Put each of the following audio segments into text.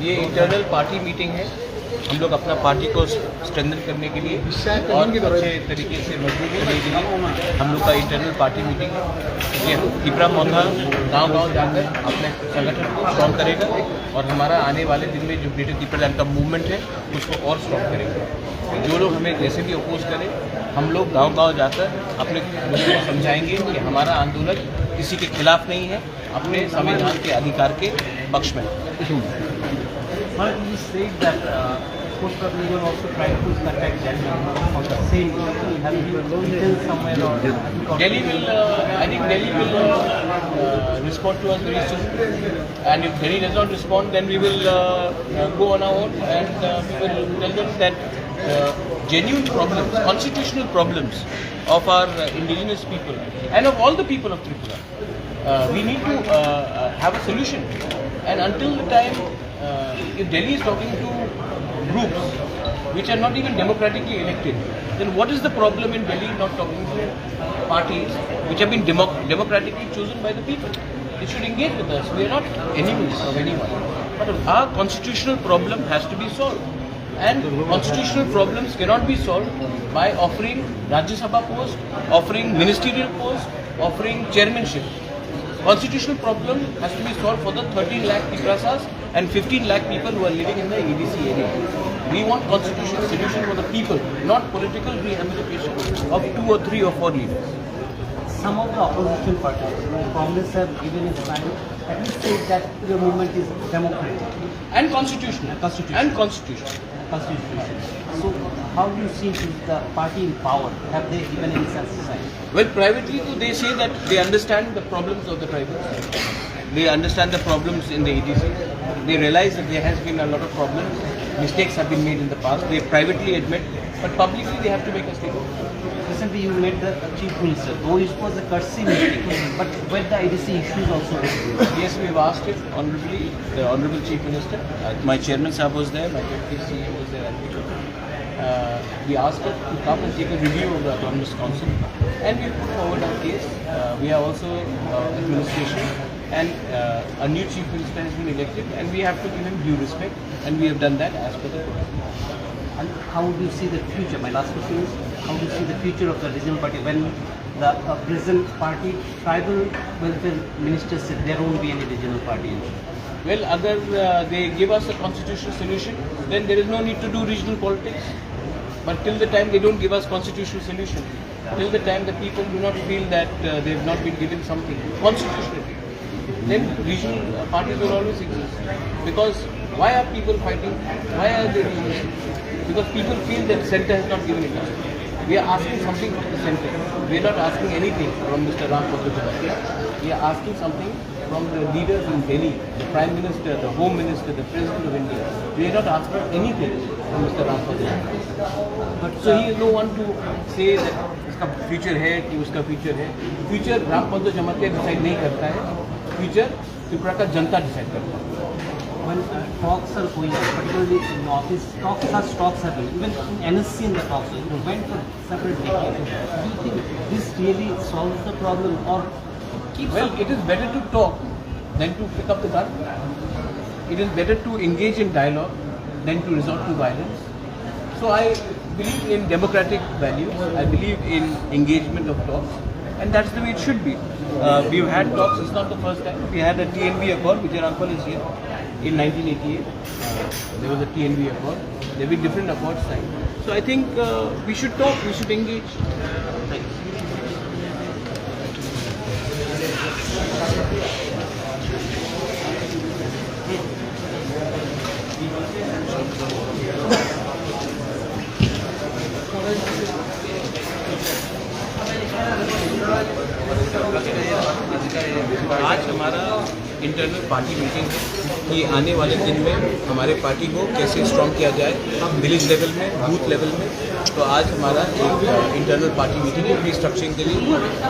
ये internal party meeting है। हम लोग अपना पार्टी को स्ट्रेंथन करने के लिए और अच्छे तरीके से मजबूत करने के लिए हम लोग का इंटरनल पार्टी मीटिंग है। ये टिपरा मोथा गांव-गांव जाकर अपने संगठन को स्ट्रॉन्ग करेगा और हमारा आने वाले दिन में जो ग्रेटर त्रिपुरा लैंड का मूवमेंट है उसको और स्ट्रॉन्ग करेगा। जो लोग हमें जैसे भी अपोज करें, हम लोग गांव-गांव जाकर अपने लोगों को समझाएंगे कि हमारा आंदोलन किसी के खिलाफ नहीं है, अपने संविधान के अधिकार के पक्ष में। Most probably will also try to contact Delhi on the same issue. Have you written somewhere or Delhi will, I think Delhi will respond to us very soon. And if Delhi does not respond, then we will go on our own and we will tell them that genuine problems, constitutional problems of our indigenous people and of all the people of Tripura, we need to have a solution. And until the time, if Delhi is talking to groups which are not even democratically elected, then what is the problem in Delhi not talking to parties which have been democratically chosen by the people? They should engage with us. We are not enemies of anyone. But our constitutional problem has to be solved. And constitutional problems cannot be solved by offering Rajya Sabha post, offering ministerial post, offering chairmanship. Constitutional problem has to be solved for the 13 lakh Tiprasas and 15 lakh people who are living in the EDC area. We want constitutional solution for the people, not political rehabilitation of 2 or 3 or 4 leaders. some of the opposition parties, Congress have given its time, at least said that your movement is democratic and constitutional. So how do you see the party in power? Have they given any sense sign? Well, privately they say that they understand the problems of the tribals. They understand the problems in the EDC. They realize that there has been a lot of problems. Mistakes have been made in the past. They privately admit, but publicly they have to make a statement. Recently you met the Chief Minister, though it was a courtesy meeting, but were the EDC issues also raised? Yes, we've asked it honorably, the Honorable Chief Minister. My Chairman Sahab was there, my Deputy CM was there. We asked her to come and take a review of the Autonomous Council, and we put forward our case. We are also administration, and a new Chief Minister has been elected, and we have to give him due respect, and we have done that as per the protocol. And how do you see the future? My last question is, how do you see the future of the regional party when the present party, tribal welfare minister said there won't be any regional party? Well, agar they give us a constitutional solution, then there is no need to do regional politics. But till the time they don't give us constitutional solution, till the time the people do not feel that they have not been given something constitutionally, then regional parties will always exist. Because why are people fighting? Why are they regional? Because people feel that the centre has not given enough. We are asking something from the centre. We are not asking anything from Mr. Tripura. We are asking something from the leaders in Delhi, the Prime Minister, the Home Minister, the President of India. We are not asking anything from Mr. Tripura. But so he is no one to say that इसका future है कि उसका future है. Future रामपंत जमाते decide नहीं करता है. Future Tripura का जनता decide करता है. When talks are going on, particularly in Northeast, talks have been, even in NSC in the talks, it went for separate decades. Do you think this really solves the problem or keeps Well, it is better to talk than to pick up the gun. It is better to engage in dialogue than to resort to violence. So I believe in democratic values. I believe in engagement of talks, and that's the way it should be. We've had talks. It's not the first time. We had a TNB accord, which your uncle is here. In 1988, there was a TNB accord. There have been different accords signed. So I think we should talk, we should engage. Thanks. आज हमारा internal party meeting है कि आने वाले दिन में हमारे party को कैसे स्ट्रॉन्ग किया जाए विलेज लेवल में, बूथ लेवल में. तो आज हमारा एक इंटरनल पार्टी मीटिंग है रीस्ट्रक्चरिंग के लिए,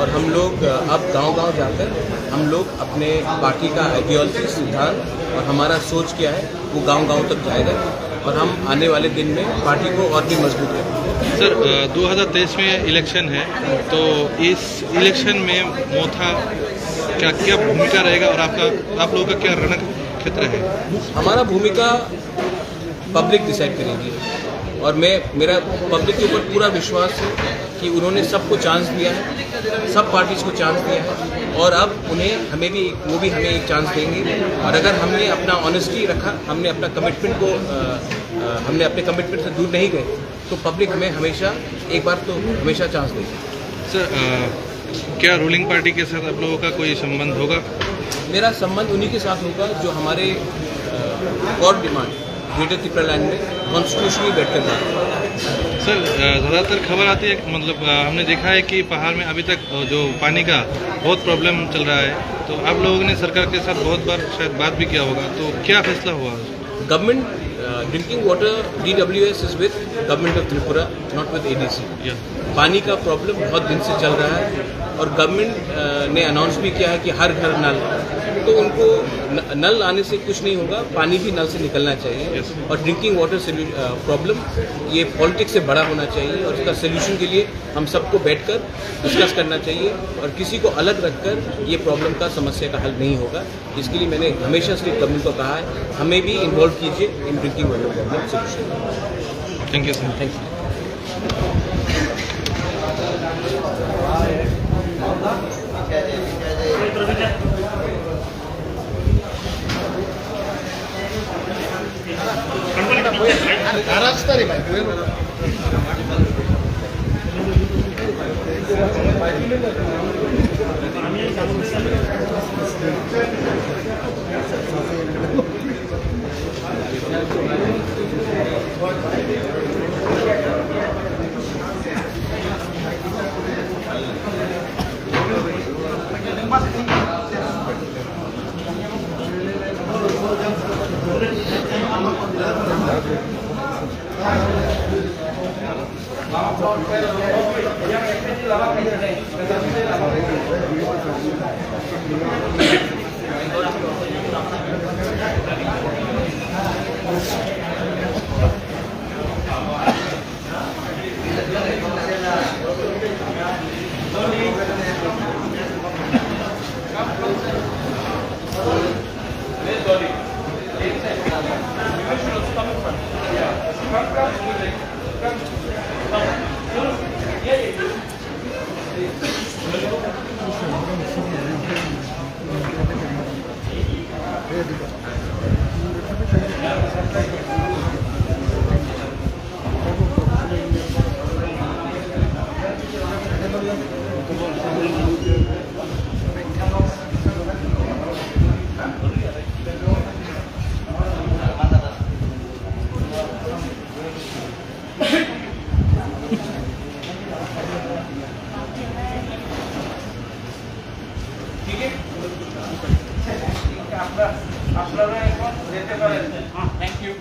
और हम लोग अब गांव-गांव जाकर हम लोग अपने पार्टी का आइडियोलॉजी, सिद्धांत और हमारा सोच क्या है वो गांव-गांव तक जाएगा. और हम आने वाले दिन में पार्टी को और भी मजबूत करेंगे। सर 2023 में इलेक्शन है, तो इस इलेक्शन में मोथा क्या क्या भूमिका रहेगा और आप लोगों का क्या रण क्षेत्र है? हमारा भूमिका पब्लिक डिसाइड करेगी और मेरा पब्लिक के ऊपर पूरा विश्वास है कि उन्होंने सबको चांस दिया है, सब पार्टीज को चांस दिया है और अब वो भी हमें एक चांस देंगे। और अगर हमने अपना ऑनेस्टी रखा, हमने अपना कमिटमेंट को हमने अपने कमिटमेंट से दूर नहीं गए, तो पब्लिक हमें हमेशा एक बार तो हमेशा चांस देगी। सर क्या रूलिंग पार्टी के साथ आप लोगों का कोई संबंध होगा? मेरा संबंध उन्हीं के साथ होगा जो हमारे core demand greater Tripura land में कॉन्स्टिट्यूशनली बैठकर बात। सर ज़्यादातर खबर आती है, मतलब हमने देखा है कि पहाड़ में अभी तक जो पानी का बहुत प्रॉब्लम चल रहा है, तो आप लोगों ने सरकार के साथ बहुत बार शायद बात भी किया होगा, तो क्या फैसला हुआ? Government drinking water DWS is with government of Tripura, not with ADC। पानी का प्रॉब्लम बहुत दिन से चल रहा है और गवर्नमेंट ने अनाउंस भी किया है कि हर घर नल, तो उनको नल आने से कुछ नहीं होगा, पानी भी नल से निकलना चाहिए। और ड्रिंकिंग वाटर प्रॉब्लम ये पॉलिटिक्स से बड़ा होना चाहिए और इसका सोल्यूशन के लिए हम सबको बैठकर डिस्कस करना चाहिए और किसी को अलग रखकर ये प्रॉब्लम का समस्या का हल नहीं होगा। इसके लिए मैंने हमेशा स्टेट गवर्नमेंट को कहा है, हमें भी इन्वॉल्व कीजिए in drinking water problem solution. Thank you sir. Thank you. আপনারা এখন যেতে পারেন। Thank you.